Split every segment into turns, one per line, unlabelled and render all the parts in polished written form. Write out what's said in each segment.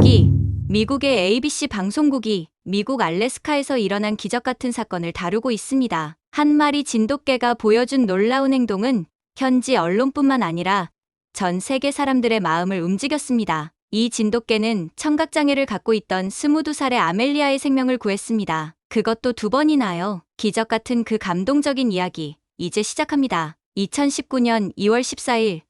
이야기. 미국의 ABC 방송국이 미국 알래스카에서 일어난 기적 같은 사건을 다루고 있습니다. 한 마리 진돗개가 보여준 놀라운 행동은 현지 언론뿐만 아니라 전 세계 사람들의 마음을 움직였습니다. 이 진돗개는 청각장애를 갖고 있던 22살의 아멜리아의 생명을 구했습니다. 그것도 2번이나요. 기적 같은 그 감동적인 이야기, 이제 시작합니다. 2019년 2월 14일,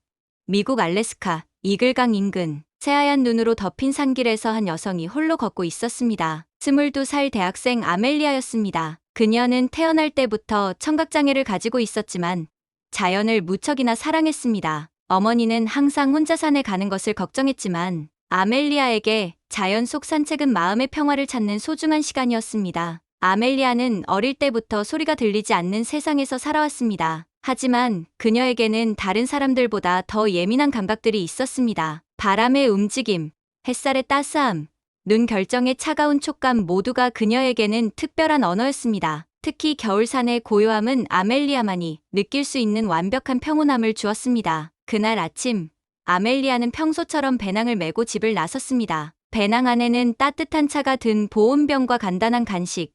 미국 알래스카 이글강 인근 새하얀 눈으로 덮인 산길에서 한 여성이 홀로 걷고 있었습니다. 22살 대학생 아멜리아였습니다. 그녀는 태어날 때부터 청각장애를 가지고 있었지만 자연을 무척이나 사랑했습니다. 어머니는 항상 혼자 산에 가는 것을 걱정했지만 아멜리아에게 자연 속 산책은 마음의 평화를 찾는 소중한 시간이었습니다. 아멜리아는 어릴 때부터 소리가 들리지 않는 세상에서 살아왔습니다. 하지만 그녀에게는 다른 사람들보다 더 예민한 감각들이 있었습니다. 바람의 움직임, 햇살의 따스함, 눈 결정의 차가운 촉감 모두가 그녀에게는 특별한 언어였습니다. 특히 겨울산의 고요함은 아멜리아만이 느낄 수 있는 완벽한 평온함을 주었습니다. 그날 아침, 아멜리아는 평소처럼 배낭을 메고 집을 나섰습니다. 배낭 안에는 따뜻한 차가 든 보온병과 간단한 간식,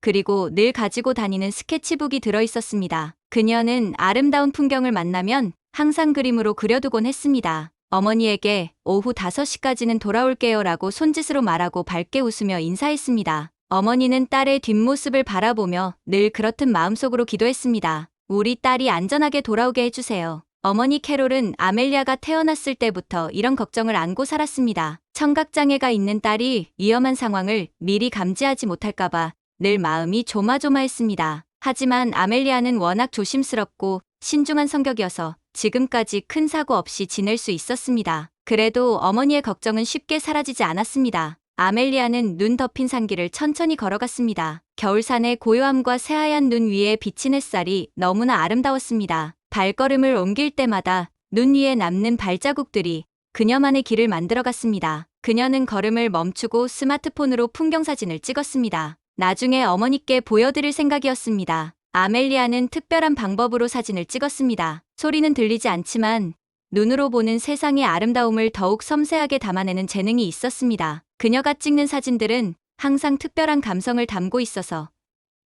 그리고 늘 가지고 다니는 스케치북이 들어있었습니다. 그녀는 아름다운 풍경을 만나면 항상 그림으로 그려두곤 했습니다. 어머니에게 오후 5시까지는 돌아올게요 라고 손짓으로 말하고 밝게 웃으며 인사했습니다. 어머니는 딸의 뒷모습을 바라보며 늘 그렇듯 마음속으로 기도했습니다. 우리 딸이 안전하게 돌아오게 해주세요. 어머니 캐롤은 아멜리아가 태어났을 때부터 이런 걱정을 안고 살았습니다. 청각장애가 있는 딸이 위험한 상황을 미리 감지하지 못할까봐 늘 마음이 조마조마했습니다. 하지만 아멜리아는 워낙 조심스럽고 신중한 성격이어서 지금까지 큰 사고 없이 지낼 수 있었습니다. 그래도 어머니의 걱정은 쉽게 사라지지 않았습니다. 아멜리아는 눈 덮인 산길을 천천히 걸어갔습니다. 겨울산의 고요함과 새하얀 눈 위에 비친 햇살이 너무나 아름다웠습니다. 발걸음을 옮길 때마다 눈 위에 남는 발자국들이 그녀만의 길을 만들어갔습니다. 그녀는 걸음을 멈추고 스마트폰으로 풍경사진을 찍었습니다. 나중에 어머니께 보여드릴 생각이었습니다. 아멜리아는 특별한 방법으로 사진을 찍었습니다. 소리는 들리지 않지만 눈으로 보는 세상의 아름다움을 더욱 섬세하게 담아내는 재능이 있었습니다. 그녀가 찍는 사진들은 항상 특별한 감성을 담고 있어서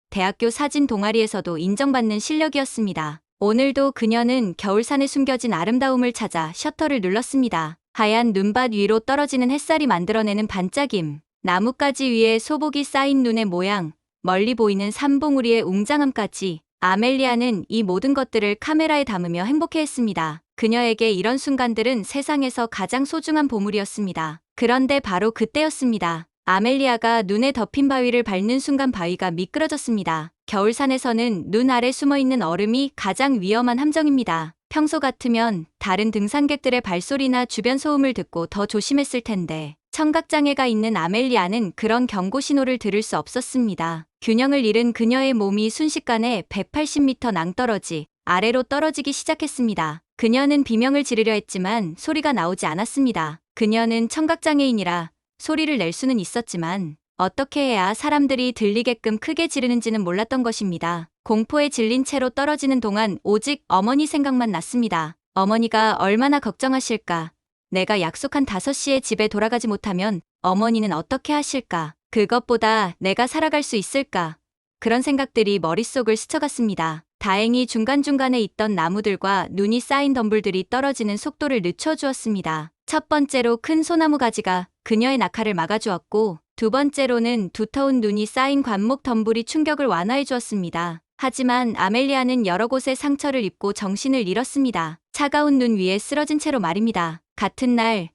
대학교 사진 동아리에서도 인정받는 실력이었습니다. 오늘도 그녀는 겨울산에 숨겨진 아름다움을 찾아 셔터를 눌렀습니다. 하얀 눈밭 위로 떨어지는 햇살이 만들어내는 반짝임, 나뭇가지 위에 소복이 쌓인 눈의 모양, 멀리 보이는 산봉우리의 웅장함까지 아멜리아는 이 모든 것들을 카메라에 담으며 행복해했습니다. 그녀에게 이런 순간들은 세상에서 가장 소중한 보물이었습니다. 그런데 바로 그때였습니다. 아멜리아가 눈에 덮인 바위를 밟는 순간 바위가 미끄러졌습니다. 겨울산에서는 눈 아래 숨어있는 얼음이 가장 위험한 함정입니다. 평소 같으면 다른 등산객들의 발소리나 주변 소음을 듣고 더 조심했을 텐데 청각장애가 있는 아멜리아는 그런 경고 신호를 들을 수 없었습니다. 균형을 잃은 그녀의 몸이 순식간에 180m 낭떠러지 아래로 떨어지기 시작했습니다. 그녀는 비명을 지르려 했지만 소리가 나오지 않았습니다. 그녀는 청각장애인이라 소리를 낼 수는 있었지만 어떻게 해야 사람들이 들리게끔 크게 지르는지는 몰랐던 것입니다. 공포에 질린 채로 떨어지는 동안 오직 어머니 생각만 났습니다. 어머니가 얼마나 걱정하실까? 내가 약속한 5시에 집에 돌아가지 못하면 어머니는 어떻게 하실까? 그것보다 내가 살아갈 수 있을까? 그런 생각들이 머릿속을 스쳐갔습니다. 다행히 중간중간에 있던 나무들과 눈이 쌓인 덤불들이 떨어지는 속도를 늦춰주었습니다. 첫 번째로 큰 소나무 가지가 그녀의 낙하를 막아주었고, 두 번째로는 두터운 눈이 쌓인 관목 덤불이 충격을 완화해 주었습니다. 하지만 아멜리아는 여러 곳에 상처를 입고 정신을 잃었습니다. 차가운 눈 위에 쓰러진 채로 말입니다. 같은 날,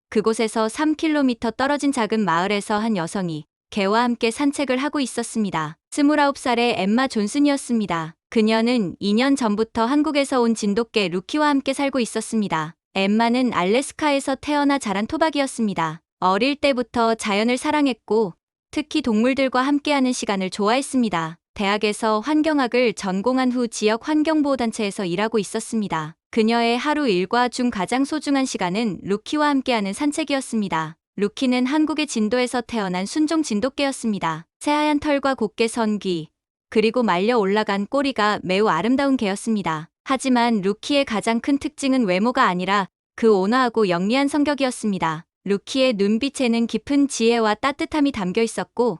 그곳에서 3km 떨어진 작은 마을에서 한 여성이 개와 함께 산책을 하고 있었습니다. 29살의 엠마 존슨이었습니다. 그녀는 2년 전부터 한국에서 온 진돗개 루키와 함께 살고 있었습니다. 엠마는 알래스카에서 태어나 자란 토박이었습니다. 어릴 때부터 자연을 사랑했고 특히 동물들과 함께하는 시간을 좋아했습니다. 대학에서 환경학을 전공한 후 지역 환경보호단체에서 일하고 있었습니다. 그녀의 하루 일과 중 가장 소중한 시간은 루키와 함께하는 산책이었습니다. 루키는 한국의 진도에서 태어난 순종 진돗개였습니다. 새하얀 털과 곱게 선 귀, 그리고 말려 올라간 꼬리가 매우 아름다운 개였습니다. 하지만 루키의 가장 큰 특징은 외모가 아니라 그 온화하고 영리한 성격이었습니다. 루키의 눈빛에는 깊은 지혜와 따뜻함이 담겨 있었고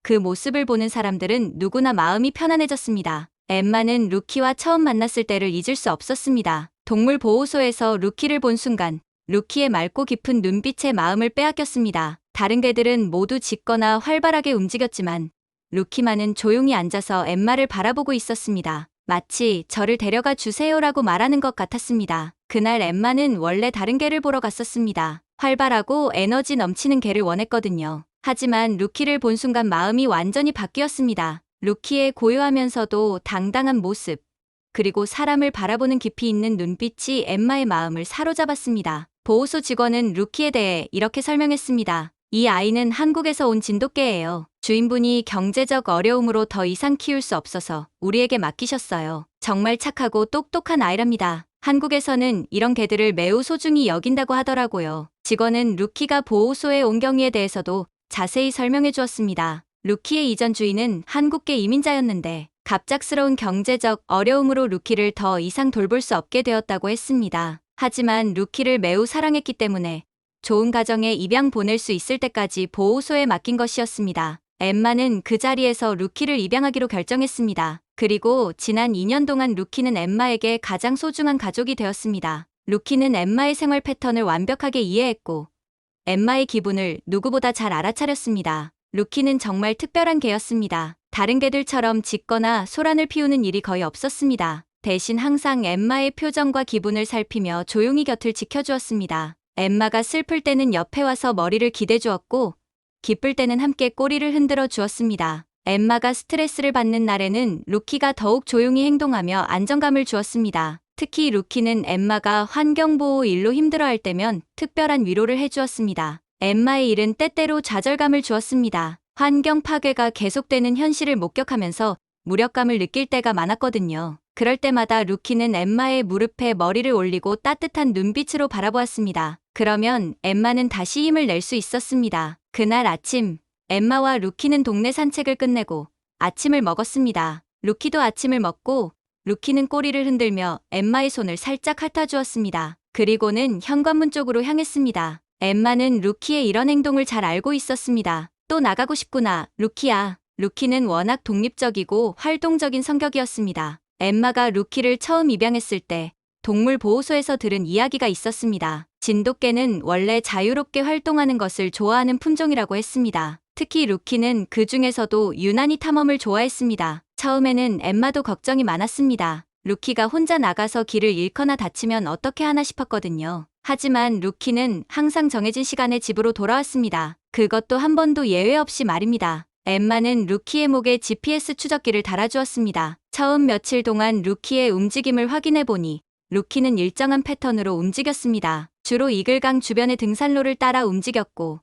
그 모습을 보는 사람들은 누구나 마음이 편안해졌습니다. 엠마는 루키와 처음 만났을 때를 잊을 수 없었습니다. 동물보호소에서 루키를 본 순간 루키의 맑고 깊은 눈빛에 마음을 빼앗겼습니다. 다른 개들은 모두 짖거나 활발하게 움직였지만 루키만은 조용히 앉아서 엠마를 바라보고 있었습니다. 마치 저를 데려가 주세요라고 말하는 것 같았습니다. 그날 엠마는 원래 다른 개를 보러 갔었습니다. 활발하고 에너지 넘치는 개를 원했거든요. 하지만 루키를 본 순간 마음이 완전히 바뀌었습니다. 루키의 고요하면서도 당당한 모습, 그리고 사람을 바라보는 깊이 있는 눈빛이 엠마의 마음을 사로잡았습니다. 보호소 직원은 루키에 대해 이렇게 설명했습니다. 이 아이는 한국에서 온 진돗개예요. 주인분이 경제적 어려움으로 더 이상 키울 수 없어서 우리에게 맡기셨어요. 정말 착하고 똑똑한 아이랍니다. 한국에서는 이런 개들을 매우 소중히 여긴다고 하더라고요. 직원은 루키가 보호소에 온 경위에 대해서도 자세히 설명해 주었습니다. 루키의 이전 주인은 한국계 이민자였는데 갑작스러운 경제적 어려움으로 루키를 더 이상 돌볼 수 없게 되었다고 했습니다. 하지만 루키를 매우 사랑했기 때문에 좋은 가정에 입양 보낼 수 있을 때까지 보호소에 맡긴 것이었습니다. 엠마는 그 자리에서 루키를 입양하기로 결정했습니다. 그리고 지난 2년 동안 루키는 엠마에게 가장 소중한 가족이 되었습니다. 루키는 엠마의 생활 패턴을 완벽하게 이해했고 엠마의 기분을 누구보다 잘 알아차렸습니다. 루키는 정말 특별한 개였습니다. 다른 개들처럼 짖거나 소란을 피우는 일이 거의 없었습니다. 대신 항상 엠마의 표정과 기분을 살피며 조용히 곁을 지켜주었습니다. 엠마가 슬플 때는 옆에 와서 머리를 기대주었고 기쁠 때는 함께 꼬리를 흔들어 주었습니다. 엠마가 스트레스를 받는 날에는 루키가 더욱 조용히 행동하며 안정감을 주었습니다. 특히 루키는 엠마가 환경보호 일로 힘들어할 때면 특별한 위로를 해주었습니다. 엠마의 일은 때때로 좌절감을 주었습니다. 환경 파괴가 계속되는 현실을 목격하면서 무력감을 느낄 때가 많았거든요. 그럴 때마다 루키는 엠마의 무릎에 머리를 올리고 따뜻한 눈빛으로 바라보았습니다. 그러면 엠마는 다시 힘을 낼 수 있었습니다. 그날 아침, 엠마와 루키는 동네 산책을 끝내고 아침을 먹었습니다. 루키도 아침을 먹고 루키는 꼬리를 흔들며 엠마의 손을 살짝 핥아주었습니다. 그리고는 현관문 쪽으로 향했습니다. 엠마는 루키의 이런 행동을 잘 알고 있었습니다. 또 나가고 싶구나, 루키야. 루키는 워낙 독립적이고 활동적인 성격이었습니다. 엠마가 루키를 처음 입양했을 때 동물보호소에서 들은 이야기가 있었습니다. 진돗개는 원래 자유롭게 활동하는 것을 좋아하는 품종이라고 했습니다. 특히 루키는 그 중에서도 유난히 탐험을 좋아했습니다. 처음에는 엠마도 걱정이 많았습니다. 루키가 혼자 나가서 길을 잃거나 다치면 어떻게 하나 싶었거든요. 하지만 루키는 항상 정해진 시간에 집으로 돌아왔습니다. 그것도 한 번도 예외 없이 말입니다. 엠마는 루키의 목에 GPS 추적기를 달아주었습니다. 처음 며칠 동안 루키의 움직임을 확인해 보니 루키는 일정한 패턴으로 움직였습니다. 주로 이글강 주변의 등산로를 따라 움직였고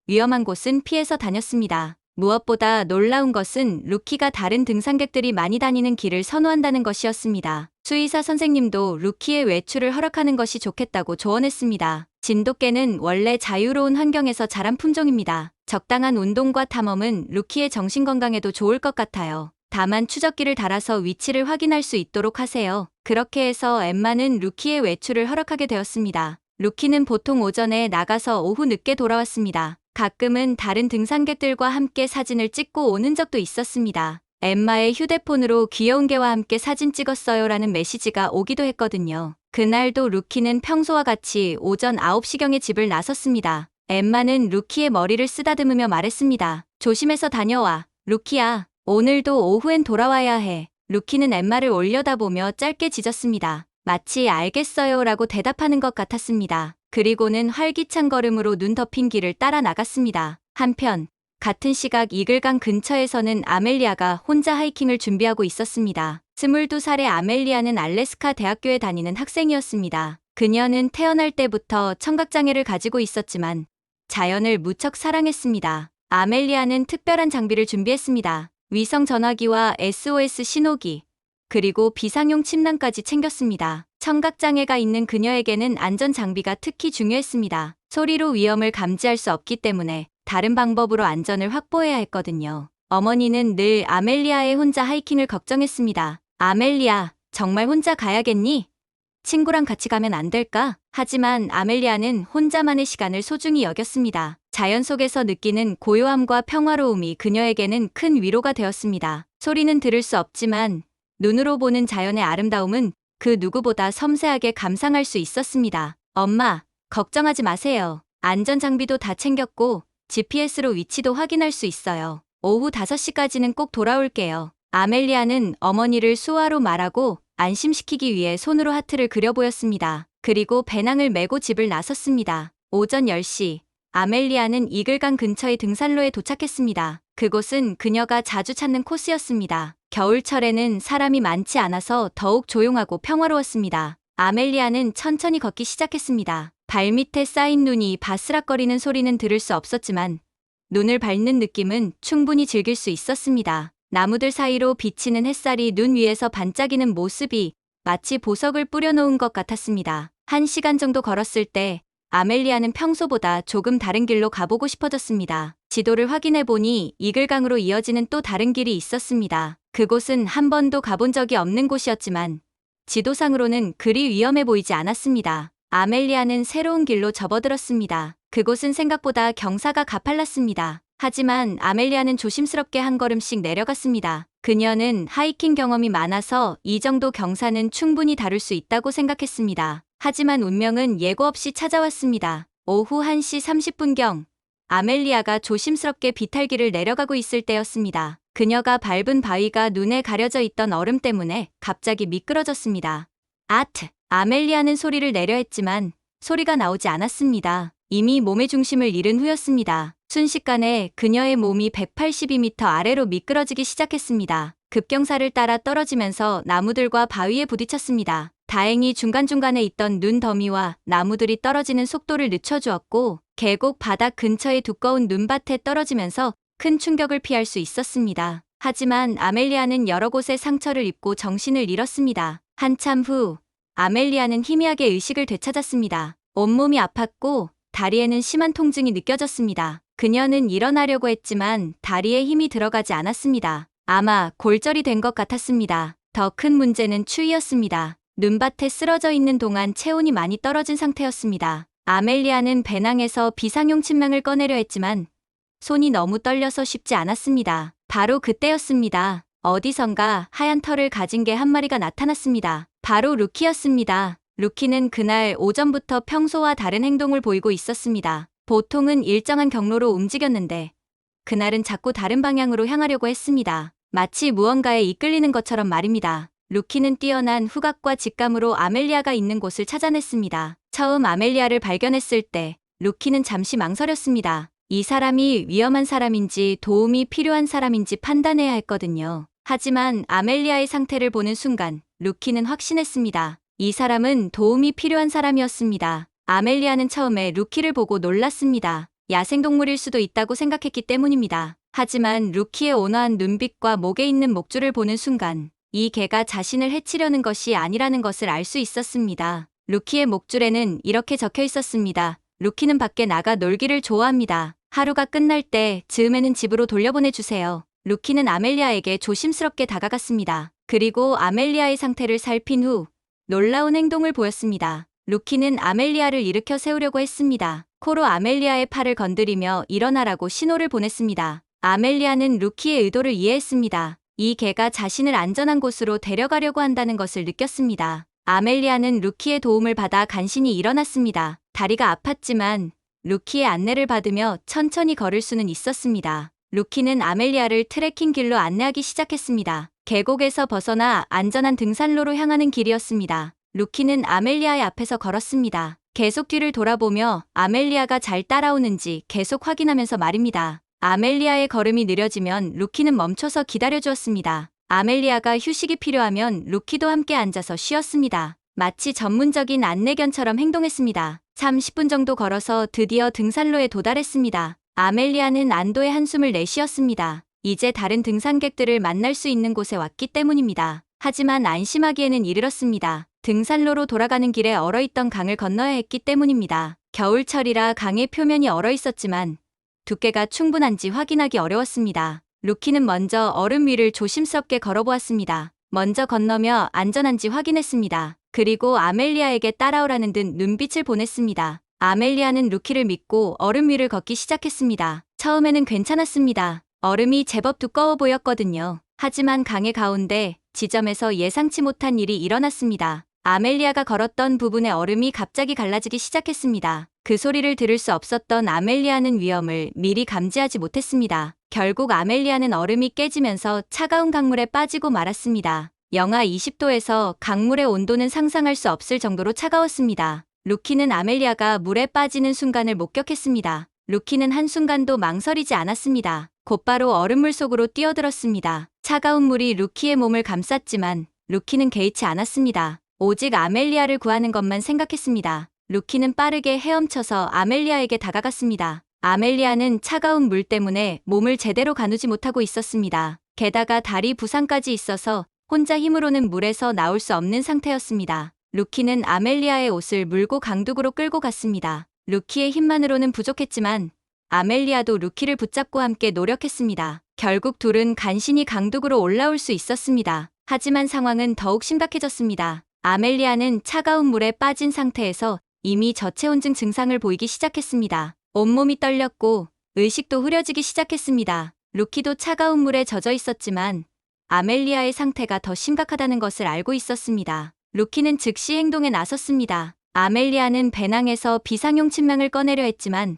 위험한 곳은 피해서 다녔습니다. 무엇보다 놀라운 것은 루키가 다른 등산객들이 많이 다니는 길을 선호한다는 것이었습니다. 수의사 선생님도 루키의 외출을 허락하는 것이 좋겠다고 조언했습니다. 진돗개는 원래 자유로운 환경에서 자란 품종입니다. 적당한 운동과 탐험은 루키의 정신건강에도 좋을 것 같아요. 다만 추적기를 달아서 위치를 확인할 수 있도록 하세요. 그렇게 해서 엠마는 루키의 외출을 허락하게 되었습니다. 루키는 보통 오전에 나가서 오후 늦게 돌아왔습니다. 가끔은 다른 등산객들과 함께 사진을 찍고 오는 적도 있었습니다. 엠마의 휴대폰으로 귀여운 개와 함께 사진 찍었어요 라는 메시지가 오기도 했거든요. 그날도 루키는 평소와 같이 오전 9시경에 집을 나섰습니다. 엠마는 루키의 머리를 쓰다듬으며 말했습니다. 조심해서 다녀와, 루키야. 오늘도 오후엔 돌아와야 해. 루키는 엠마를 올려다보며 짧게 짖었습니다. 마치 알겠어요 라고 대답하는 것 같았습니다. 그리고는 활기찬 걸음으로 눈 덮인 길을 따라 나갔습니다. 한편 같은 시각 이글강 근처에서는 아멜리아가 혼자 하이킹을 준비하고 있었습니다. 22살의 아멜리아는 알래스카 대학교에 다니는 학생이었습니다. 그녀는 태어날 때부터 청각장애를 가지고 있었지만 자연을 무척 사랑했습니다. 아멜리아는 특별한 장비를 준비했습니다. 위성 전화기와 SOS 신호기, 그리고 비상용 침낭까지 챙겼습니다. 청각장애가 있는 그녀에게는 안전장비가 특히 중요했습니다. 소리로 위험을 감지할 수 없기 때문에 다른 방법으로 안전을 확보해야 했거든요. 어머니는 늘 아멜리아의 혼자 하이킹을 걱정했습니다. 아멜리아, 정말 혼자 가야겠니? 친구랑 같이 가면 안 될까? 하지만 아멜리아는 혼자만의 시간을 소중히 여겼습니다. 자연 속에서 느끼는 고요함과 평화로움이 그녀에게는 큰 위로가 되었습니다. 소리는 들을 수 없지만 눈으로 보는 자연의 아름다움은 그 누구보다 섬세하게 감상할 수 있었습니다. 엄마, 걱정하지 마세요. 안전장비도 다 챙겼고 GPS로 위치도 확인할 수 있어요. 오후 5시까지는 꼭 돌아올게요. 아멜리아는 어머니를 수화로 말하고 안심시키기 위해 손으로 하트를 그려 보였습니다. 그리고 배낭을 메고 집을 나섰습니다. 오전 10시, 아멜리아는 이글강 근처의 등산로에 도착했습니다. 그곳은 그녀가 자주 찾는 코스였습니다. 겨울철에는 사람이 많지 않아서 더욱 조용하고 평화로웠습니다. 아멜리아는 천천히 걷기 시작했습니다. 발밑에 쌓인 눈이 바스락거리는 소리는 들을 수 없었지만 눈을 밟는 느낌은 충분히 즐길 수 있었습니다. 나무들 사이로 비치는 햇살이 눈 위에서 반짝이는 모습이 마치 보석을 뿌려놓은 것 같았습니다. 1시간 정도 걸었을 때 아멜리아는 평소보다 조금 다른 길로 가보고 싶어졌습니다. 지도를 확인해 보니 이글강으로 이어지는 또 다른 길이 있었습니다. 그곳은 한 번도 가본 적이 없는 곳이었지만 지도상으로는 그리 위험해 보이지 않았습니다. 아멜리아는 새로운 길로 접어들었습니다. 그곳은 생각보다 경사가 가팔랐습니다. 하지만 아멜리아는 조심스럽게 한 걸음씩 내려갔습니다. 그녀는 하이킹 경험이 많아서 이 정도 경사는 충분히 다룰 수 있다고 생각했습니다. 하지만 운명은 예고 없이 찾아왔습니다. 오후 1시 30분경 아멜리아가 조심스럽게 비탈길을 내려가고 있을 때였습니다. 그녀가 밟은 바위가 눈에 가려져 있던 얼음 때문에 갑자기 미끄러졌습니다. 아트! 아멜리아는 소리를 내려 했지만 소리가 나오지 않았습니다. 이미 몸의 중심을 잃은 후였습니다. 순식간에 그녀의 몸이 182m 아래로 미끄러지기 시작했습니다. 급경사를 따라 떨어지면서 나무들과 바위에 부딪혔습니다. 다행히 중간중간에 있던 눈 더미와 나무들이 떨어지는 속도를 늦춰주었고 계곡 바닥 근처의 두꺼운 눈밭에 떨어지면서 큰 충격을 피할 수 있었습니다. 하지만 아멜리아는 여러 곳에 상처를 입고 정신을 잃었습니다. 한참 후 아멜리아는 희미하게 의식을 되찾았습니다. 온몸이 아팠고 다리에는 심한 통증이 느껴졌습니다. 그녀는 일어나려고 했지만 다리에 힘이 들어가지 않았습니다. 아마 골절이 된 것 같았습니다. 더 큰 문제는 추위였습니다. 눈밭에 쓰러져 있는 동안 체온이 많이 떨어진 상태였습니다. 아멜리아는 배낭에서 비상용 침낭을 꺼내려 했지만 손이 너무 떨려서 쉽지 않았습니다. 바로 그때였습니다. 어디선가 하얀 털을 가진 개 한 마리가 나타났습니다. 바로 루키였습니다. 루키는 그날 오전부터 평소와 다른 행동을 보이고 있었습니다. 보통은 일정한 경로로 움직였는데 그날은 자꾸 다른 방향으로 향하려고 했습니다. 마치 무언가에 이끌리는 것처럼 말입니다. 루키는 뛰어난 후각과 직감으로 아멜리아가 있는 곳을 찾아냈습니다. 처음 아멜리아를 발견했을 때 루키는 잠시 망설였습니다. 이 사람이 위험한 사람인지 도움이 필요한 사람인지 판단해야 했거든요. 하지만 아멜리아의 상태를 보는 순간 루키는 확신했습니다. 이 사람은 도움이 필요한 사람이었습니다. 아멜리아는 처음에 루키를 보고 놀랐습니다. 야생동물일 수도 있다고 생각했기 때문입니다. 하지만 루키의 온화한 눈빛과 목에 있는 목줄을 보는 순간 이 개가 자신을 해치려는 것이 아니라는 것을 알 수 있었습니다. 루키의 목줄에는 이렇게 적혀 있었습니다. 루키는 밖에 나가 놀기를 좋아합니다. 하루가 끝날 때 즈음에는 집으로 돌려보내주세요. 루키는 아멜리아에게 조심스럽게 다가갔습니다. 그리고 아멜리아의 상태를 살핀 후 놀라운 행동을 보였습니다. 루키는 아멜리아를 일으켜 세우려고 했습니다. 코로 아멜리아의 팔을 건드리며 일어나라고 신호를 보냈습니다. 아멜리아는 루키의 의도를 이해했습니다. 이 개가 자신을 안전한 곳으로 데려가려고 한다는 것을 느꼈습니다. 아멜리아는 루키의 도움을 받아 간신히 일어났습니다. 다리가 아팠지만 루키의 안내를 받으며 천천히 걸을 수는 있었습니다. 루키는 아멜리아를 트레킹 길로 안내하기 시작했습니다. 계곡에서 벗어나 안전한 등산로로 향하는 길이었습니다. 루키는 아멜리아의 앞에서 걸었습니다. 계속 뒤를 돌아보며 아멜리아가 잘 따라오는지 계속 확인하면서 말입니다. 아멜리아의 걸음이 느려지면 루키는 멈춰서 기다려주었습니다. 아멜리아가 휴식이 필요하면 루키도 함께 앉아서 쉬었습니다. 마치 전문적인 안내견처럼 행동했습니다. 30분 정도 걸어서 드디어 등산로에 도달했습니다. 아멜리아는 안도의 한숨을 내쉬었습니다. 이제 다른 등산객들을 만날 수 있는 곳에 왔기 때문입니다. 하지만 안심하기에는 이르렀습니다. 등산로로 돌아가는 길에 얼어있던 강을 건너야 했기 때문입니다. 겨울철이라 강의 표면이 얼어 있었지만 두께가 충분한지 확인하기 어려웠습니다. 루키는 먼저 얼음 위를 조심스럽게 걸어보았습니다. 먼저 건너며 안전한지 확인했습니다. 그리고 아멜리아에게 따라오라는 듯 눈빛을 보냈습니다. 아멜리아는 루키를 믿고 얼음 위를 걷기 시작했습니다. 처음에는 괜찮았습니다. 얼음이 제법 두꺼워 보였거든요. 하지만 강의 가운데 지점에서 예상치 못한 일이 일어났습니다. 아멜리아가 걸었던 부분의 얼음이 갑자기 갈라지기 시작했습니다. 그 소리를 들을 수 없었던 아멜리아는 위험을 미리 감지하지 못했습니다. 결국 아멜리아는 얼음이 깨지면서 차가운 강물에 빠지고 말았습니다. 영하 20도에서 강물의 온도는 상상할 수 없을 정도로 차가웠습니다. 루키는 아멜리아가 물에 빠지는 순간을 목격했습니다. 루키는 한순간도 망설이지 않았습니다. 곧바로 얼음물 속으로 뛰어들었습니다. 차가운 물이 루키의 몸을 감쌌지만 루키는 개의치 않았습니다. 오직 아멜리아를 구하는 것만 생각했습니다. 루키는 빠르게 헤엄쳐서 아멜리아에게 다가갔습니다. 아멜리아는 차가운 물 때문에 몸을 제대로 가누지 못하고 있었습니다. 게다가 다리 부상까지 있어서 혼자 힘으로는 물에서 나올 수 없는 상태였습니다. 루키는 아멜리아의 옷을 물고 강둑으로 끌고 갔습니다. 루키의 힘만으로는 부족했지만 아멜리아도 루키를 붙잡고 함께 노력했습니다. 결국 둘은 간신히 강둑으로 올라올 수 있었습니다. 하지만 상황은 더욱 심각해졌습니다. 아멜리아는 차가운 물에 빠진 상태에서 이미 저체온증 증상을 보이기 시작했습니다. 온몸이 떨렸고 의식도 흐려지기 시작했습니다. 루키도 차가운 물에 젖어 있었지만 아멜리아의 상태가 더 심각하다는 것을 알고 있었습니다. 루키는 즉시 행동에 나섰습니다. 아멜리아는 배낭에서 비상용 침낭을 꺼내려 했지만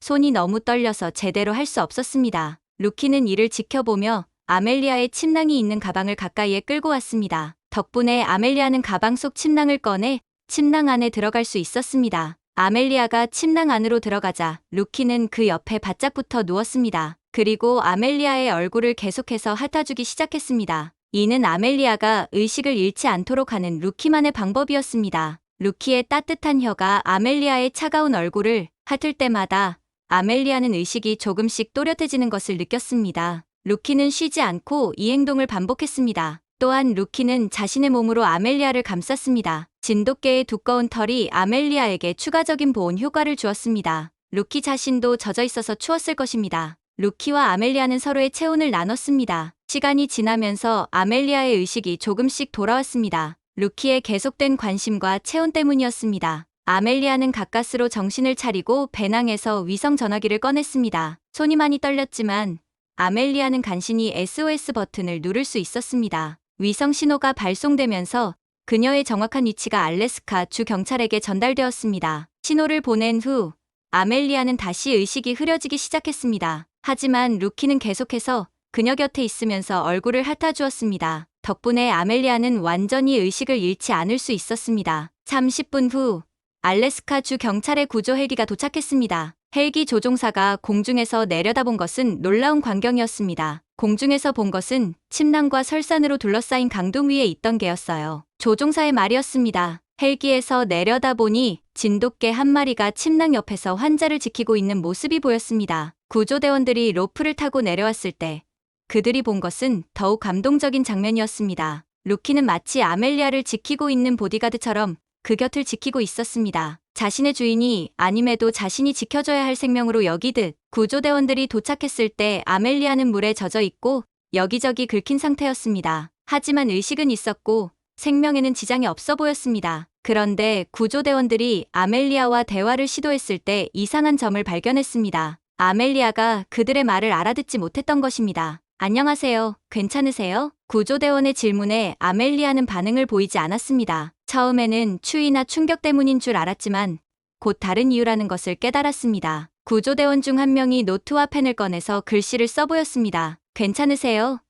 손이 너무 떨려서 제대로 할 수 없었습니다. 루키는 이를 지켜보며 아멜리아의 침낭이 있는 가방을 가까이에 끌고 왔습니다. 덕분에 아멜리아는 가방 속 침낭을 꺼내 침낭 안에 들어갈 수 있었습니다. 아멜리아가 침낭 안으로 들어가자 루키는 그 옆에 바짝붙어 누웠습니다. 그리고 아멜리아의 얼굴을 계속해서 핥아주기 시작했습니다. 이는 아멜리아가 의식을 잃지 않도록 하는 루키만의 방법이었습니다. 루키의 따뜻한 혀가 아멜리아의 차가운 얼굴을 핥을 때마다 아멜리아는 의식이 조금씩 또렷해지는 것을 느꼈습니다. 루키는 쉬지 않고 이 행동을 반복했습니다. 또한 루키는 자신의 몸으로 아멜리아를 감쌌습니다. 진돗개의 두꺼운 털이 아멜리아에게 추가적인 보온 효과를 주었습니다. 루키 자신도 젖어 있어서 추웠을 것입니다. 루키와 아멜리아는 서로의 체온을 나눴습니다. 시간이 지나면서 아멜리아의 의식이 조금씩 돌아왔습니다. 루키의 계속된 관심과 체온 때문이었습니다. 아멜리아는 가까스로 정신을 차리고 배낭에서 위성 전화기를 꺼냈습니다. 손이 많이 떨렸지만 아멜리아는 간신히 SOS 버튼을 누를 수 있었습니다. 위성 신호가 발송되면서 그녀의 정확한 위치가 알래스카 주 경찰에게 전달되었습니다. 신호를 보낸 후 아멜리아는 다시 의식이 흐려지기 시작했습니다. 하지만 루키는 계속해서 그녀 곁에 있으면서 얼굴을 핥아주었습니다. 덕분에 아멜리아는 완전히 의식을 잃지 않을 수 있었습니다. 30분 후 알래스카 주 경찰의 구조 헬기가 도착했습니다. 헬기 조종사가 공중에서 내려다본 것은 놀라운 광경이었습니다. 공중에서 본 것은 침낭과 설산으로 둘러싸인 강동 위에 있던 개였어요. 조종사의 말이었습니다. 헬기에서 내려다보니 진돗개 한 마리가 침낭 옆에서 환자를 지키고 있는 모습이 보였습니다. 구조대원들이 로프를 타고 내려왔을 때 그들이 본 것은 더욱 감동적인 장면이었습니다. 루키는 마치 아멜리아를 지키고 있는 보디가드처럼 그 곁을 지키고 있었습니다. 자신의 주인이 아님에도 자신이 지켜줘야 할 생명으로 여기듯 구조대원들이 도착했을 때 아멜리아는 물에 젖어 있고 여기저기 긁힌 상태였습니다. 하지만 의식은 있었고 생명에는 지장이 없어 보였습니다. 그런데 구조대원들이 아멜리아와 대화를 시도했을 때 이상한 점을 발견했습니다. 아멜리아가 그들의 말을 알아듣지 못했던 것입니다. 안녕하세요. 괜찮으세요? 구조대원의 질문에 아멜리아는 반응을 보이지 않았습니다. 처음에는 추위나 충격 때문인 줄 알았지만 곧 다른 이유라는 것을 깨달았습니다. 구조대원 중 한 명이 노트와 펜을 꺼내서 글씨를 써 보였습니다. 괜찮으세요?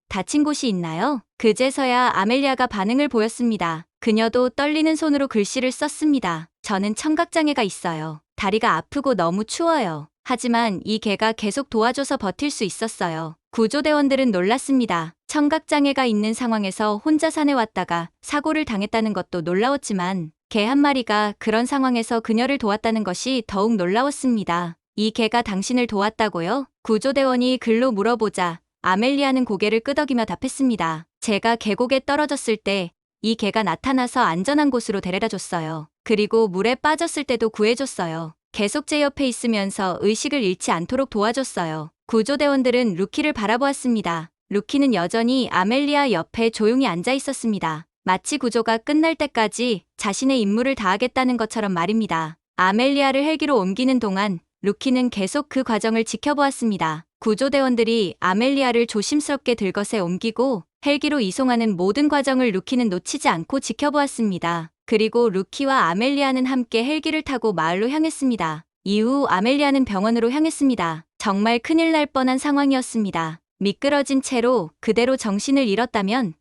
다친 곳이 있나요? 그제서야 아멜리아가 반응을 보였습니다. 그녀도 떨리는 손으로 글씨를 썼습니다. 저는 청각장애가 있어요. 다리가 아프고 너무 추워요. 하지만 이 개가 계속 도와줘서 버틸 수 있었어요. 구조대원들은 놀랐습니다. 청각장애가 있는 상황에서 혼자 산에 왔다가 사고를 당했다는 것도 놀라웠지만 개 한 마리가 그런 상황에서 그녀를 도왔다는 것이 더욱 놀라웠습니다. 이 개가 당신을 도왔다고요? 구조대원이 글로 물어보자 아멜리아는 고개를 끄덕이며 답했습니다. 제가 계곡에 떨어졌을 때 이 개가 나타나서 안전한 곳으로 데려다 줬어요. 그리고 물에 빠졌을 때도 구해줬어요. 계속 제 옆에 있으면서 의식을 잃지 않도록 도와줬어요. 구조대원들은 루키를 바라보았습니다. 루키는 여전히 아멜리아 옆에 조용히 앉아 있었습니다. 마치 구조가 끝날 때까지 자신의 임무를 다하겠다는 것처럼 말입니다. 아멜리아를 헬기로 옮기는 동안 루키는 계속 그 과정을 지켜보았습니다. 구조대원들이 아멜리아를 조심스럽게 들것에 옮기고 헬기로 이송하는 모든 과정을 루키는 놓치지 않고 지켜보았습니다. 그리고 루키와 아멜리아는 함께 헬기를 타고 마을로 향했습니다. 이후 아멜리아는 병원으로 향했습니다. 정말 큰일 날 뻔한 상황이었습니다. 미끄러진 채로 그대로 정신을 잃었다면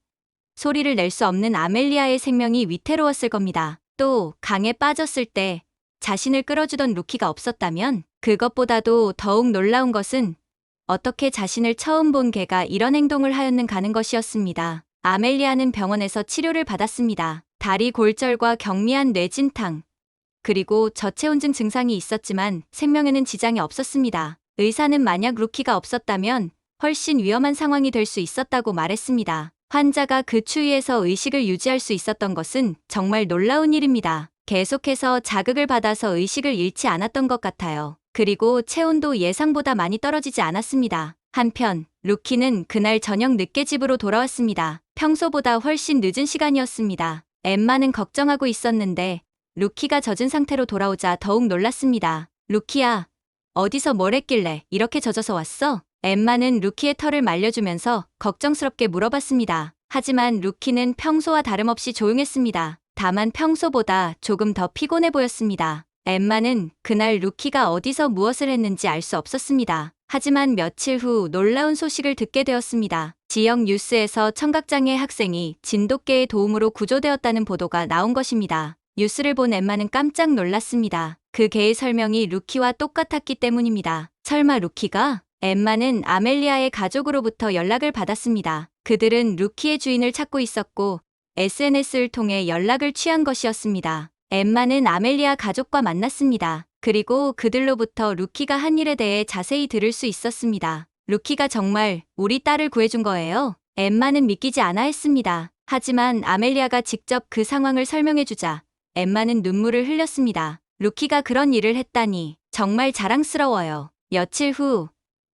소리를 낼 수 없는 아멜리아의 생명이 위태로웠을 겁니다. 또 강에 빠졌을 때 자신을 끌어주던 루키가 없었다면 그것보다도 더욱 놀라운 것은 어떻게 자신을 처음 본 개가 이런 행동을 하였는 가는 것이었습니다. 아멜리아는 병원에서 치료를 받았습니다. 다리 골절과 경미한 뇌진탕, 그리고 저체온증 증상이 있었지만 생명에는 지장이 없었습니다. 의사는 만약 루키가 없었다면 훨씬 위험한 상황이 될 수 있었다고 말했습니다. 환자가 그 추위에서 의식을 유지할 수 있었던 것은 정말 놀라운 일입니다. 계속해서 자극을 받아서 의식을 잃지 않았던 것 같아요. 그리고 체온도 예상보다 많이 떨어지지 않았습니다. 한편 루키는 그날 저녁 늦게 집으로 돌아왔습니다. 평소보다 훨씬 늦은 시간이었습니다. 엠마는 걱정하고 있었는데 루키가 젖은 상태로 돌아오자 더욱 놀랐습니다. 루키야, 어디서 뭘 했길래 이렇게 젖어서 왔어? 엠마는 루키의 털을 말려주면서 걱정스럽게 물어봤습니다. 하지만 루키는 평소와 다름없이 조용했습니다. 다만 평소보다 조금 더 피곤해 보였습니다. 엠마는 그날 루키가 어디서 무엇을 했는지 알 수 없었습니다. 하지만 며칠 후 놀라운 소식을 듣게 되었습니다. 지역 뉴스에서 청각장애 학생이 진돗개의 도움으로 구조되었다는 보도가 나온 것입니다. 뉴스를 본 엠마는 깜짝 놀랐습니다. 그 개의 설명이 루키와 똑같았기 때문입니다. 설마 루키가? 엠마는 아멜리아의 가족으로부터 연락을 받았습니다. 그들은 루키의 주인을 찾고 있었고 SNS를 통해 연락을 취한 것이었습니다. 엠마는 아멜리아 가족과 만났습니다. 그리고 그들로부터 루키가 한 일에 대해 자세히 들을 수 있었습니다. 루키가 정말 우리 딸을 구해준 거예요? 엠마는 믿기지 않아 했습니다. 하지만 아멜리아가 직접 그 상황을 설명해주자 엠마는 눈물을 흘렸습니다. 루키가 그런 일을 했다니 정말 자랑스러워요. 며칠 후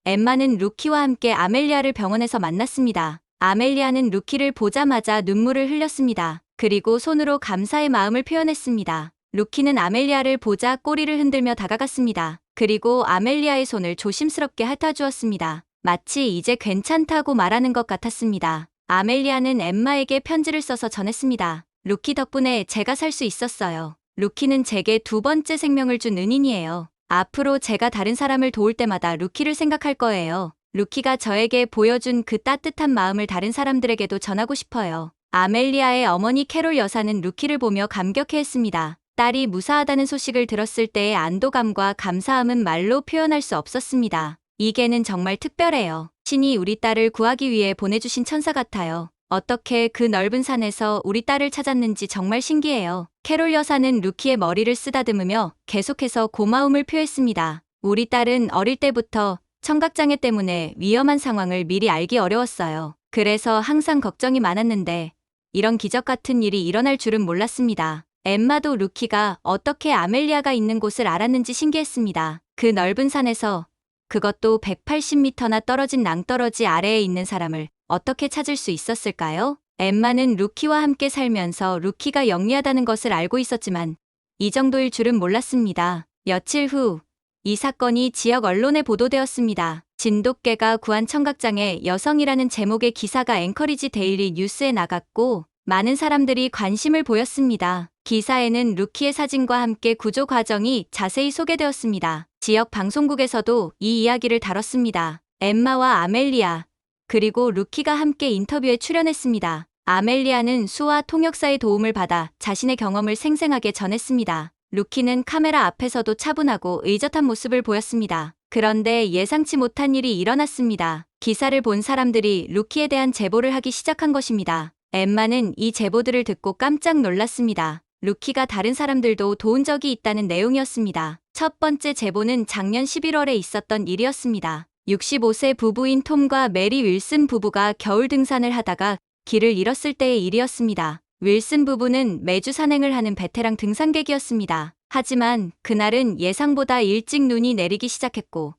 엠마는 루키와 함께 아멜리아를 병원에서 만났습니다. 아멜리아는 루키를 보자마자 눈물을 흘렸습니다. 그리고 손으로 감사의 마음을 표현했습니다. 루키는 아멜리아를 보자 꼬리를 흔들며 다가갔습니다. 그리고 아멜리아의 손을 조심스럽게 핥아주었습니다. 마치 이제 괜찮다고 말하는 것 같았습니다. 아멜리아는 엠마에게 편지를 써서 전했습니다. 루키 덕분에 제가 살 수 있었어요. 루키는 제게 두 번째 생명을 준 은인이에요. 앞으로 제가 다른 사람을 도울 때마다 루키를 생각할 거예요. 루키가 저에게 보여준 그 따뜻한 마음을 다른 사람들에게도 전하고 싶어요. 아멜리아의 어머니 캐롤 여사는 루키를 보며 감격해했습니다. 딸이 무사하다는 소식을 들었을 때의 안도감과 감사함은 말로 표현할 수 없었습니다. 이 개는 정말 특별해요. 신이 우리 딸을 구하기 위해 보내주신 천사 같아요. 어떻게 그 넓은 산에서 우리 딸을 찾았는지 정말 신기해요. 캐롤 여사는 루키의 머리를 쓰다듬으며 계속해서 고마움을 표했습니다. 우리 딸은 어릴 때부터 청각장애 때문에 위험한 상황을 미리 알기 어려웠어요. 그래서 항상 걱정이 많았는데 이런 기적 같은 일이 일어날 줄은 몰랐습니다. 엠마도 루키가 어떻게 아멜리아가 있는 곳을 알았는지 신기했습니다. 그 넓은 산에서, 그것도 180m나 떨어진 낭떠러지 아래에 있는 사람을 어떻게 찾을 수 있었을까요? 엠마는 루키와 함께 살면서 루키가 영리하다는 것을 알고 있었지만 이 정도일 줄은 몰랐습니다. 며칠 후 이 사건이 지역 언론에 보도되었습니다. 진돗개가 구한 청각장애 여성이라는 제목의 기사가 앵커리지 데일리 뉴스에 나갔고 많은 사람들이 관심을 보였습니다. 기사에는 루키의 사진과 함께 구조 과정이 자세히 소개되었습니다. 지역 방송국에서도 이 이야기를 다뤘습니다. 엠마와 아멜리아, 그리고 루키가 함께 인터뷰에 출연했습니다. 아멜리아는 수와 통역사의 도움을 받아 자신의 경험을 생생하게 전했습니다. 루키는 카메라 앞에서도 차분하고 의젓한 모습을 보였습니다. 그런데 예상치 못한 일이 일어났습니다. 기사를 본 사람들이 루키에 대한 제보를 하기 시작한 것입니다. 엠마는 이 제보들을 듣고 깜짝 놀랐습니다. 루키가 다른 사람들도 도운 적이 있다는 내용이었습니다. 첫 번째 제보는 작년 11월에 있었던 일이었습니다. 65세 부부인 톰과 메리 윌슨 부부가 겨울 등산을 하다가 길을 잃었을 때의 일이었습니다. 윌슨 부부는 매주 산행을 하는 베테랑 등산객이었습니다. 하지만 그날은 예상보다 일찍 눈이 내리기 시작했고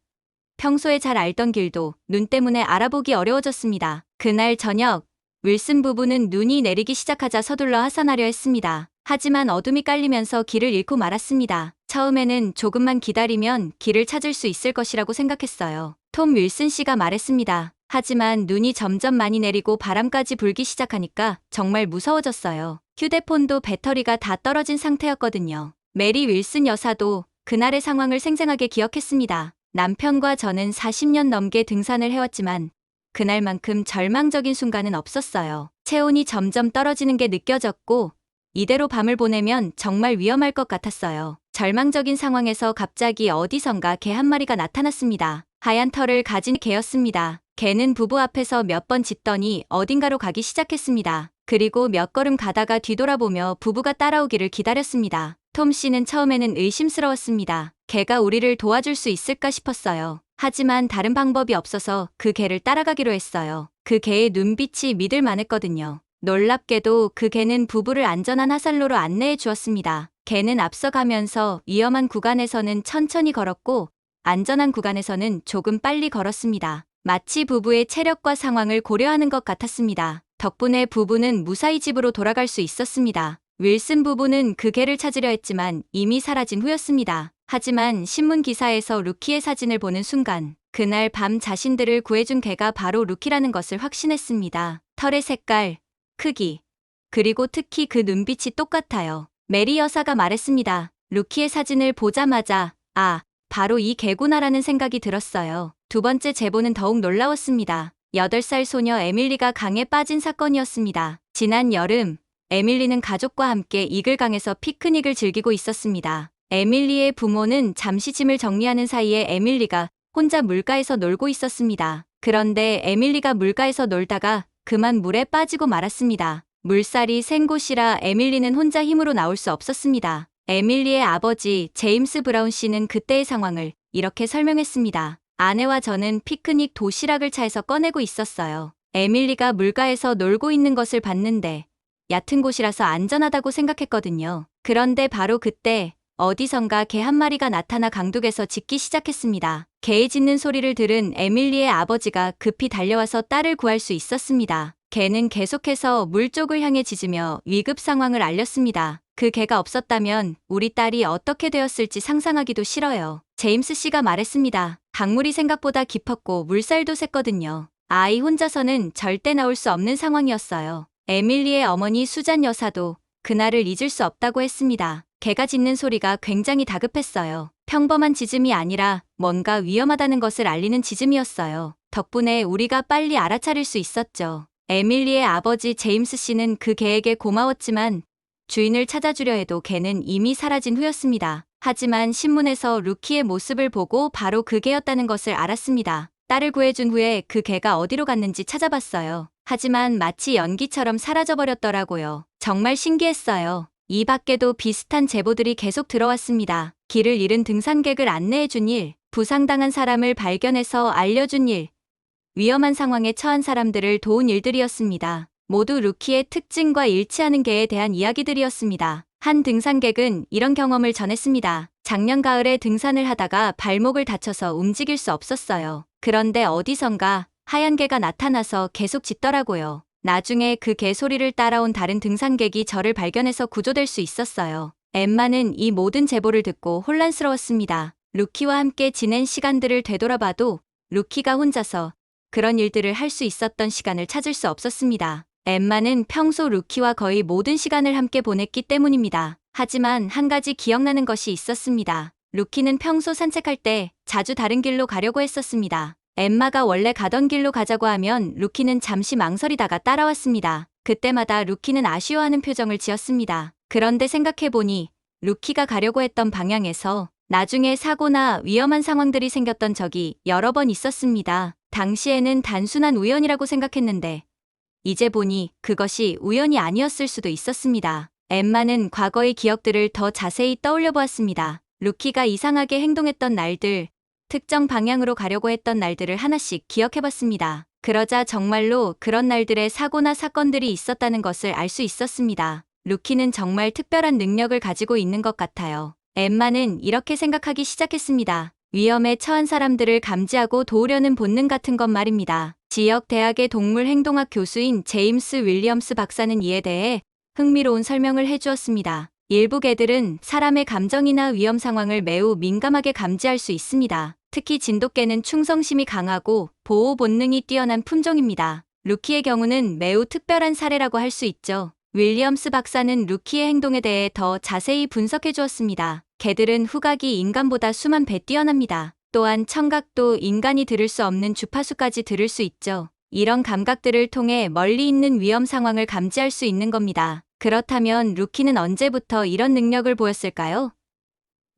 평소에 잘 알던 길도 눈 때문에 알아보기 어려워졌습니다. 그날 저녁 윌슨 부부는 눈이 내리기 시작하자 서둘러 하산하려 했습니다. 하지만 어둠이 깔리면서 길을 잃고 말았습니다. 처음에는 조금만 기다리면 길을 찾을 수 있을 것이라고 생각했어요. 톰 윌슨 씨가 말했습니다. 하지만 눈이 점점 많이 내리고 바람까지 불기 시작하니까 정말 무서워졌어요. 휴대폰도 배터리가 다 떨어진 상태였거든요. 메리 윌슨 여사도 그날의 상황을 생생하게 기억했습니다. 남편과 저는 40년 넘게 등산을 해왔지만 그날만큼 절망적인 순간은 없었어요. 체온이 점점 떨어지는 게 느껴졌고 이대로 밤을 보내면 정말 위험할 것 같았어요. 절망적인 상황에서 갑자기 어디선가 개 한 마리가 나타났습니다. 하얀 털을 가진 개였습니다. 개는 부부 앞에서 몇 번 짖더니 어딘가로 가기 시작했습니다. 그리고 몇 걸음 가다가 뒤돌아보며 부부가 따라오기를 기다렸습니다. 톰 씨는 처음에는 의심스러웠습니다. 개가 우리를 도와줄 수 있을까 싶었어요. 하지만 다른 방법이 없어서 그 개를 따라가기로 했어요. 그 개의 눈빛이 믿을 만했거든요. 놀랍게도 그 개는 부부를 안전한 하산로로 안내해 주었습니다. 개는 앞서가면서 위험한 구간에서는 천천히 걸었고 안전한 구간에서는 조금 빨리 걸었습니다. 마치 부부의 체력과 상황을 고려하는 것 같았습니다. 덕분에 부부는 무사히 집으로 돌아갈 수 있었습니다. 윌슨 부부는 그 개를 찾으려 했지만 이미 사라진 후였습니다. 하지만 신문 기사에서 루키의 사진을 보는 순간 그날 밤 자신들을 구해준 개가 바로 루키라는 것을 확신했습니다. 털의 색깔, 크기, 그리고 특히 그 눈빛이 똑같아요. 메리 여사가 말했습니다. 루키의 사진을 보자마자 바로 이 개구나라는 생각이 들었어요. 두 번째 제보는 더욱 놀라웠습니다. 8살 소녀 에밀리가 강에 빠진 사건이었습니다. 지난 여름 에밀리는 가족과 함께 이글강에서 피크닉을 즐기고 있었습니다. 에밀리의 부모는 잠시 짐을 정리하는 사이에 에밀리가 혼자 물가에서 놀고 있었습니다. 그런데 에밀리가 물가에서 놀다가 그만 물에 빠지고 말았습니다. 물살이 센 곳이라 에밀리는 혼자 힘으로 나올 수 없었습니다. 에밀리의 아버지 제임스 브라운 씨는 그때의 상황을 이렇게 설명했습니다. 아내와 저는 피크닉 도시락을 차에서 꺼내고 있었어요. 에밀리가 물가에서 놀고 있는 것을 봤는데 얕은 곳이라서 안전하다고 생각했거든요. 그런데 바로 그때 어디선가 개 한 마리가 나타나 강둑에서 짖기 시작했습니다. 개의 짖는 소리를 들은 에밀리의 아버지가 급히 달려와서 딸을 구할 수 있었습니다. 개는 계속해서 물 쪽을 향해 짖으며 위급 상황을 알렸습니다. 그 개가 없었다면 우리 딸이 어떻게 되었을지 상상하기도 싫어요. 제임스 씨가 말했습니다. 강물이 생각보다 깊었고 물살도 셌거든요. 아이 혼자서는 절대 나올 수 없는 상황이었어요. 에밀리의 어머니 수잔 여사도 그날을 잊을 수 없다고 했습니다. 개가 짖는 소리가 굉장히 다급했어요. 평범한 짖음이 아니라 뭔가 위험하다는 것을 알리는 짖음이었어요. 덕분에 우리가 빨리 알아차릴 수 있었죠. 에밀리의 아버지 제임스 씨는 그 개에게 고마웠지만 주인을 찾아주려 해도 개는 이미 사라진 후였습니다. 하지만 신문에서 루키의 모습을 보고 바로 그 개였다는 것을 알았습니다. 딸을 구해준 후에 그 개가 어디로 갔는지 찾아봤어요. 하지만 마치 연기처럼 사라져버렸더라고요. 정말 신기했어요. 이 밖에도 비슷한 제보들이 계속 들어왔습니다. 길을 잃은 등산객을 안내해준 일, 부상당한 사람을 발견해서 알려준 일, 위험한 상황에 처한 사람들을 도운 일들이었습니다. 모두 루키의 특징과 일치하는 개에 대한 이야기들이었습니다. 한 등산객은 이런 경험을 전했습니다. 작년 가을에 등산을 하다가 발목을 다쳐서 움직일 수 없었어요. 그런데 어디선가 하얀 개가 나타나서 계속 짖더라고요. 나중에 그 개 소리를 따라온 다른 등산객이 저를 발견해서 구조될 수 있었어요. 엠마는 이 모든 제보를 듣고 혼란스러웠습니다. 루키와 함께 지낸 시간들을 되돌아봐도 루키가 혼자서 그런 일들을 할 수 있었던 시간을 찾을 수 없었습니다. 엠마는 평소 루키와 거의 모든 시간을 함께 보냈기 때문입니다. 하지만 한 가지 기억나는 것이 있었습니다. 루키는 평소 산책할 때 자주 다른 길로 가려고 했었습니다. 엠마가 원래 가던 길로 가자고 하면 루키는 잠시 망설이다가 따라왔습니다. 그때마다 루키는 아쉬워하는 표정을 지었습니다. 그런데 생각해보니 루키가 가려고 했던 방향에서 나중에 사고나 위험한 상황들이 생겼던 적이 여러 번 있었습니다. 당시에는 단순한 우연이라고 생각했는데 이제 보니 그것이 우연이 아니었을 수도 있었습니다. 엠마는 과거의 기억들을 더 자세히 떠올려 보았습니다. 루키가 이상하게 행동했던 날들, 특정 방향으로 가려고 했던 날들을 하나씩 기억해봤습니다. 그러자 정말로 그런 날들의 사고나 사건들이 있었다는 것을 알 수 있었습니다. 루키는 정말 특별한 능력을 가지고 있는 것 같아요. 엠마는 이렇게 생각하기 시작했습니다. 위험에 처한 사람들을 감지하고 도우려는 본능 같은 것 말입니다. 지역 대학의 동물행동학 교수인 제임스 윌리엄스 박사는 이에 대해 흥미로운 설명을 해주었습니다. 일부 개들은 사람의 감정이나 위험 상황을 매우 민감하게 감지할 수 있습니다. 특히 진돗개는 충성심이 강하고 보호 본능이 뛰어난 품종입니다. 루키의 경우는 매우 특별한 사례라고 할 수 있죠. 윌리엄스 박사는 루키의 행동에 대해 더 자세히 분석해 주었습니다. 개들은 후각이 인간보다 수만 배 뛰어납니다. 또한 청각도 인간이 들을 수 없는 주파수까지 들을 수 있죠. 이런 감각들을 통해 멀리 있는 위험 상황을 감지할 수 있는 겁니다. 그렇다면 루키는 언제부터 이런 능력을 보였을까요?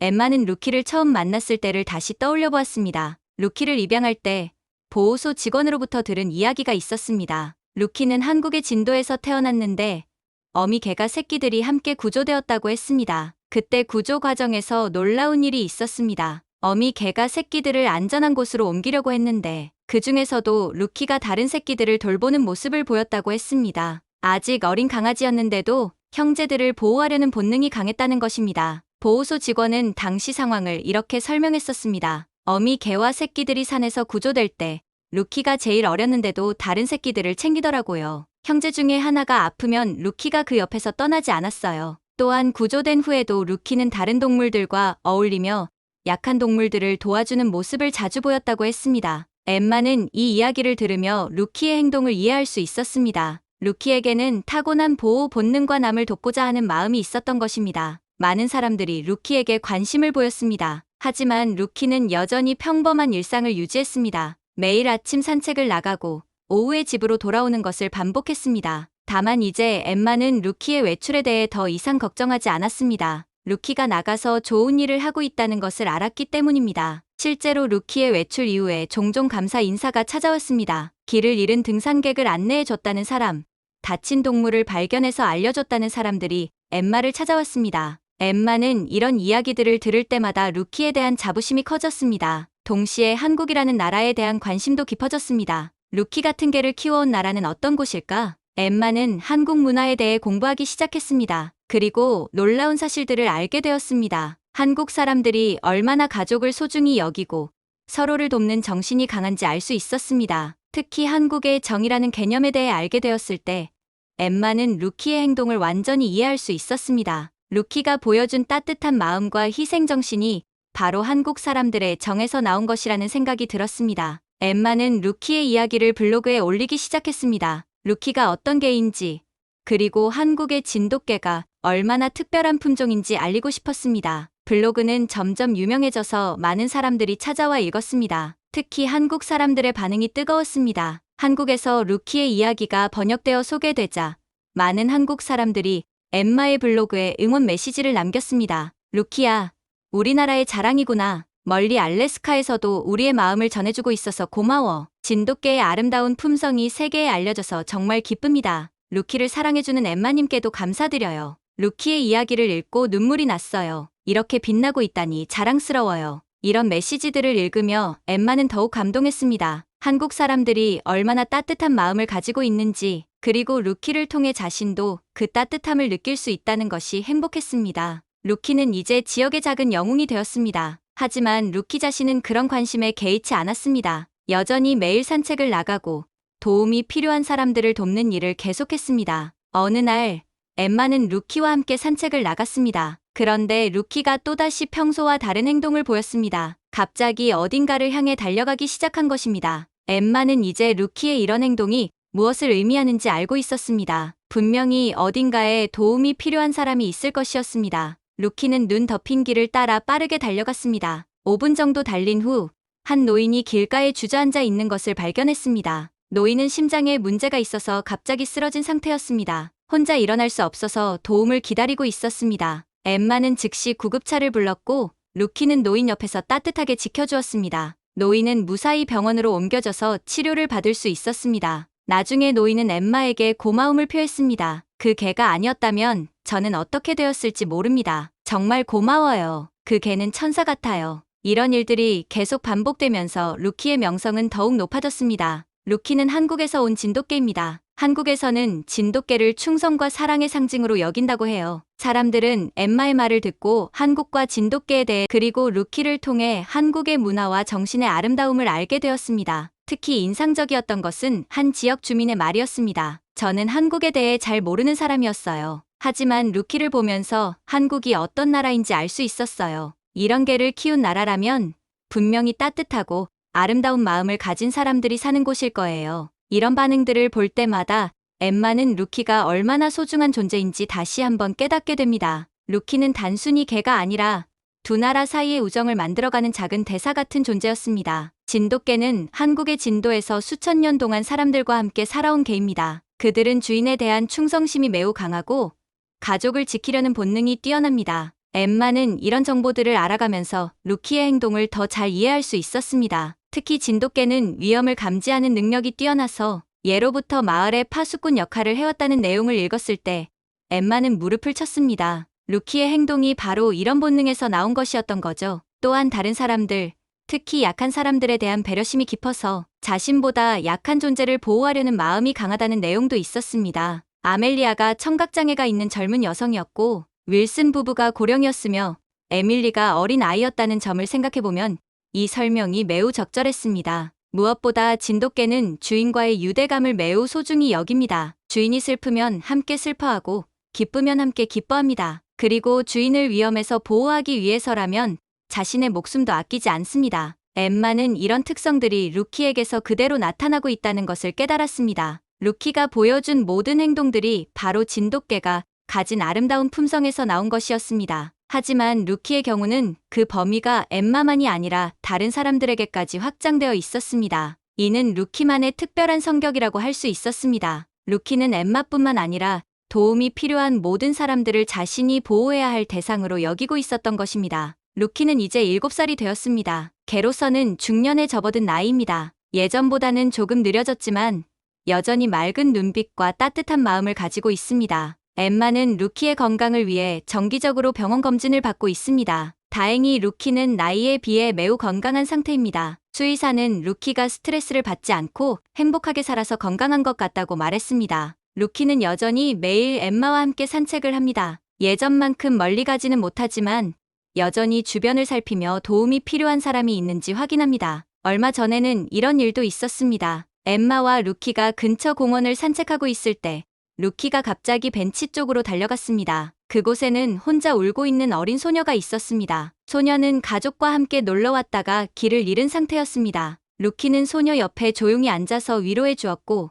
엠마는 루키를 처음 만났을 때를 다시 떠올려 보았습니다. 루키를 입양할 때 보호소 직원으로부터 들은 이야기가 있었습니다. 루키는 한국의 진도에서 태어났는데 어미 개가 새끼들이 함께 구조되었다고 했습니다. 그때 구조 과정에서 놀라운 일이 있었습니다. 어미 개가 새끼들을 안전한 곳으로 옮기려고 했는데 그 중에서도 루키가 다른 새끼들을 돌보는 모습을 보였다고 했습니다. 아직 어린 강아지였는데도 형제들을 보호하려는 본능이 강했다는 것입니다. 보호소 직원은 당시 상황을 이렇게 설명했었습니다. 어미 개와 새끼들이 산에서 구조될 때 루키가 제일 어렸는데도 다른 새끼들을 챙기더라고요. 형제 중에 하나가 아프면 루키가 그 옆에서 떠나지 않았어요. 또한 구조된 후에도 루키는 다른 동물들과 어울리며 약한 동물들을 도와주는 모습을 자주 보였다고 했습니다. 엠마는 이 이야기를 들으며 루키의 행동을 이해할 수 있었습니다. 루키에게는 타고난 보호 본능과 남을 돕고자 하는 마음이 있었던 것입니다. 많은 사람들이 루키에게 관심을 보였습니다. 하지만 루키는 여전히 평범한 일상을 유지했습니다. 매일 아침 산책을 나가고 오후에 집으로 돌아오는 것을 반복했습니다. 다만 이제 엠마는 루키의 외출에 대해 더 이상 걱정하지 않았습니다. 루키가 나가서 좋은 일을 하고 있다는 것을 알았기 때문입니다. 실제로 루키의 외출 이후에 종종 감사 인사가 찾아왔습니다. 길을 잃은 등산객을 안내해줬다는 사람, 다친 동물을 발견해서 알려줬다는 사람들이 엠마를 찾아왔습니다. 엠마는 이런 이야기들을 들을 때마다 루키에 대한 자부심이 커졌습니다. 동시에 한국이라는 나라에 대한 관심도 깊어졌습니다. 루키 같은 개를 키워온 나라는 어떤 곳일까? 엠마는 한국 문화에 대해 공부하기 시작했습니다. 그리고 놀라운 사실들을 알게 되었습니다. 한국 사람들이 얼마나 가족을 소중히 여기고 서로를 돕는 정신이 강한지 알 수 있었습니다. 특히 한국의 정이라는 개념에 대해 알게 되었을 때 엠마는 루키의 행동을 완전히 이해할 수 있었습니다. 루키가 보여준 따뜻한 마음과 희생정신이 바로 한국 사람들의 정에서 나온 것이라는 생각이 들었습니다. 엠마는 루키의 이야기를 블로그에 올리기 시작했습니다. 루키가 어떤 개인지, 그리고 한국의 진돗개가 얼마나 특별한 품종인지 알리고 싶었습니다. 블로그는 점점 유명해져서 많은 사람들이 찾아와 읽었습니다. 특히 한국 사람들의 반응이 뜨거웠습니다. 한국에서 루키의 이야기가 번역되어 소개되자 많은 한국 사람들이 엠마의 블로그에 응원 메시지를 남겼습니다. 루키야, 우리나라의 자랑이구나. 멀리 알래스카에서도 우리의 마음을 전해주고 있어서 고마워. 진돗개의 아름다운 품성이 세계에 알려져서 정말 기쁩니다. 루키를 사랑해주는 엠마님께도 감사드려요. 루키의 이야기를 읽고 눈물이 났어요. 이렇게 빛나고 있다니 자랑스러워요. 이런 메시지들을 읽으며 엠마는 더욱 감동했습니다. 한국 사람들이 얼마나 따뜻한 마음을 가지고 있는지, 그리고 루키를 통해 자신도 그 따뜻함을 느낄 수 있다는 것이 행복했습니다. 루키는 이제 지역의 작은 영웅이 되었습니다. 하지만 루키 자신은 그런 관심에 개의치 않았습니다. 여전히 매일 산책을 나가고 도움이 필요한 사람들을 돕는 일을 계속했습니다. 어느 날 엠마는 루키와 함께 산책을 나갔습니다. 그런데 루키가 또다시 평소와 다른 행동을 보였습니다. 갑자기 어딘가를 향해 달려가기 시작한 것입니다. 엠마는 이제 루키의 이런 행동이 무엇을 의미하는지 알고 있었습니다. 분명히 어딘가에 도움이 필요한 사람이 있을 것이었습니다. 루키는 눈 덮인 길을 따라 빠르게 달려갔습니다. 5분 정도 달린 후 한 노인이 길가에 주저앉아 있는 것을 발견했습니다. 노인은 심장에 문제가 있어서 갑자기 쓰러진 상태였습니다. 혼자 일어날 수 없어서 도움을 기다리고 있었습니다. 엠마는 즉시 구급차를 불렀고 루키는 노인 옆에서 따뜻하게 지켜주었습니다. 노인은 무사히 병원으로 옮겨져서 치료를 받을 수 있었습니다. 나중에 노인은 엠마에게 고마움을 표했습니다. 그 개가 아니었다면 저는 어떻게 되었을지 모릅니다. 정말 고마워요. 그 개는 천사 같아요. 이런 일들이 계속 반복되면서 루키의 명성은 더욱 높아졌습니다. 루키는 한국에서 온 진돗개입니다. 한국에서는 진돗개를 충성과 사랑의 상징으로 여긴다고 해요. 사람들은 엠마의 말을 듣고 한국과 진돗개에 대해 그리고 루키를 통해 한국의 문화와 정신의 아름다움을 알게 되었습니다. 특히 인상적이었던 것은 한 지역 주민의 말이었습니다. 저는 한국에 대해 잘 모르는 사람이었어요. 하지만 루키를 보면서 한국이 어떤 나라인지 알 수 있었어요. 이런 개를 키운 나라라면 분명히 따뜻하고 아름다운 마음을 가진 사람들이 사는 곳일 거예요. 이런 반응들을 볼 때마다 엠마는 루키가 얼마나 소중한 존재인지 다시 한번 깨닫게 됩니다. 루키는 단순히 개가 아니라 두 나라 사이의 우정을 만들어가는 작은 대사 같은 존재였습니다. 진돗개는 한국의 진도에서 수천 년 동안 사람들과 함께 살아온 개입니다. 그들은 주인에 대한 충성심이 매우 강하고 가족을 지키려는 본능이 뛰어납니다. 엠마는 이런 정보들을 알아가면서 루키의 행동을 더 잘 이해할 수 있었습니다. 특히 진돗개는 위험을 감지하는 능력이 뛰어나서 예로부터 마을의 파수꾼 역할을 해왔다는 내용을 읽었을 때 엠마는 무릎을 쳤습니다. 루키의 행동이 바로 이런 본능에서 나온 것이었던 거죠. 또한 다른 사람들, 특히 약한 사람들에 대한 배려심이 깊어서 자신보다 약한 존재를 보호하려는 마음이 강하다는 내용도 있었습니다. 아멜리아가 청각장애가 있는 젊은 여성이었고 윌슨 부부가 고령이었으며 에밀리가 어린 아이였다는 점을 생각해보면 이 설명이 매우 적절했습니다. 무엇보다 진돗개는 주인과의 유대감을 매우 소중히 여깁니다. 주인이 슬프면 함께 슬퍼하고 기쁘면 함께 기뻐합니다. 그리고 주인을 위험에서 보호하기 위해서라면 자신의 목숨도 아끼지 않습니다. 엠마는 이런 특성들이 루키에게서 그대로 나타나고 있다는 것을 깨달았습니다. 루키가 보여준 모든 행동들이 바로 진돗개가 가진 아름다운 품성에서 나온 것이었습니다. 하지만 루키의 경우는 그 범위가 엠마만이 아니라 다른 사람들에게까지 확장되어 있었습니다. 이는 루키만의 특별한 성격이라고 할 수 있었습니다. 루키는 엠마뿐만 아니라 도움이 필요한 모든 사람들을 자신이 보호해야 할 대상으로 여기고 있었던 것입니다. 루키는 이제 7살이 되었습니다. 개로서는 중년에 접어든 나이입니다. 예전보다는 조금 느려졌지만 여전히 맑은 눈빛과 따뜻한 마음을 가지고 있습니다. 엠마는 루키의 건강을 위해 정기적으로 병원 검진을 받고 있습니다. 다행히 루키는 나이에 비해 매우 건강한 상태입니다. 수의사는 루키가 스트레스를 받지 않고 행복하게 살아서 건강한 것 같다고 말했습니다. 루키는 여전히 매일 엠마와 함께 산책을 합니다. 예전만큼 멀리 가지는 못하지만 여전히 주변을 살피며 도움이 필요한 사람이 있는지 확인합니다. 얼마 전에는 이런 일도 있었습니다. 엠마와 루키가 근처 공원을 산책하고 있을 때 루키가 갑자기 벤치 쪽으로 달려갔습니다. 그곳에는 혼자 울고 있는 어린 소녀가 있었습니다. 소녀는 가족과 함께 놀러 왔다가 길을 잃은 상태였습니다. 루키는 소녀 옆에 조용히 앉아서 위로해 주었고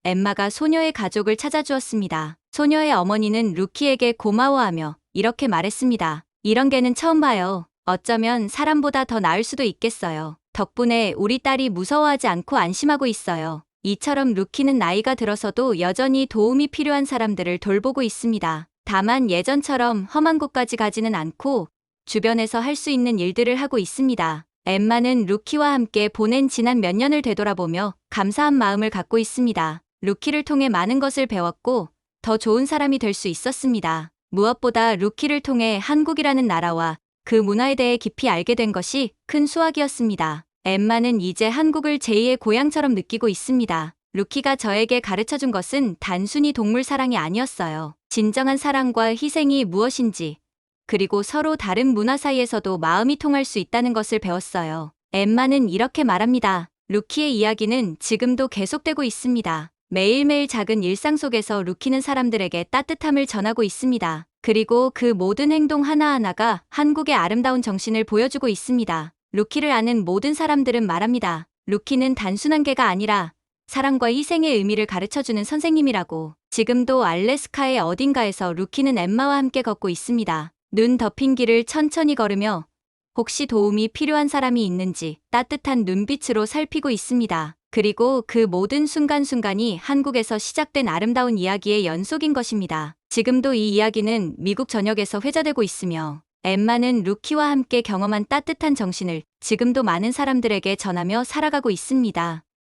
엠마가 소녀의 가족을 찾아주었습니다. 소녀의 어머니는 루키에게 고마워하며 이렇게 말했습니다. 이런 개는 처음 봐요. 어쩌면 사람보다 더 나을 수도 있겠어요. 덕분에 우리 딸이 무서워하지 않고 안심하고 있어요. 이처럼 루키는 나이가 들어서도 여전히 도움이 필요한 사람들을 돌보고 있습니다. 다만 예전처럼 험한 곳까지 가지는 않고 주변에서 할 수 있는 일들을 하고 있습니다. 엠마는 루키와 함께 보낸 지난 몇 년을 되돌아보며 감사한 마음을 갖고 있습니다. 루키를 통해 많은 것을 배웠고 더 좋은 사람이 될 수 있었습니다. 무엇보다 루키를 통해 한국이라는 나라와 그 문화에 대해 깊이 알게 된 것이 큰 수확이었습니다. 엠마는 이제 한국을 제2의 고향처럼 느끼고 있습니다. 루키가 저에게 가르쳐준 것은 단순히 동물 사랑이 아니었어요. 진정한 사랑과 희생이 무엇인지, 그리고 서로 다른 문화 사이에서도 마음이 통할 수 있다는 것을 배웠어요. 엠마는 이렇게 말합니다. 루키의 이야기는 지금도 계속되고 있습니다. 매일매일 작은 일상 속에서 루키는 사람들에게 따뜻함을 전하고 있습니다. 그리고 그 모든 행동 하나하나가 한국의 아름다운 정신을 보여주고 있습니다. 루키를 아는 모든 사람들은 말합니다. 루키는 단순한 개가 아니라 사랑과 희생의 의미를 가르쳐주는 선생님이라고. 지금도 알래스카의 어딘가에서 루키는 엠마와 함께 걷고 있습니다. 눈 덮인 길을 천천히 걸으며 혹시 도움이 필요한 사람이 있는지 따뜻한 눈빛으로 살피고 있습니다. 그리고 그 모든 순간순간이 한국에서 시작된 아름다운 이야기의 연속인 것입니다. 지금도 이 이야기는 미국 전역에서 회자되고 있으며 엠마는 루키와 함께 경험한 따뜻한 정신을 지금도 많은 사람들에게 전하며 살아가고 있습니다.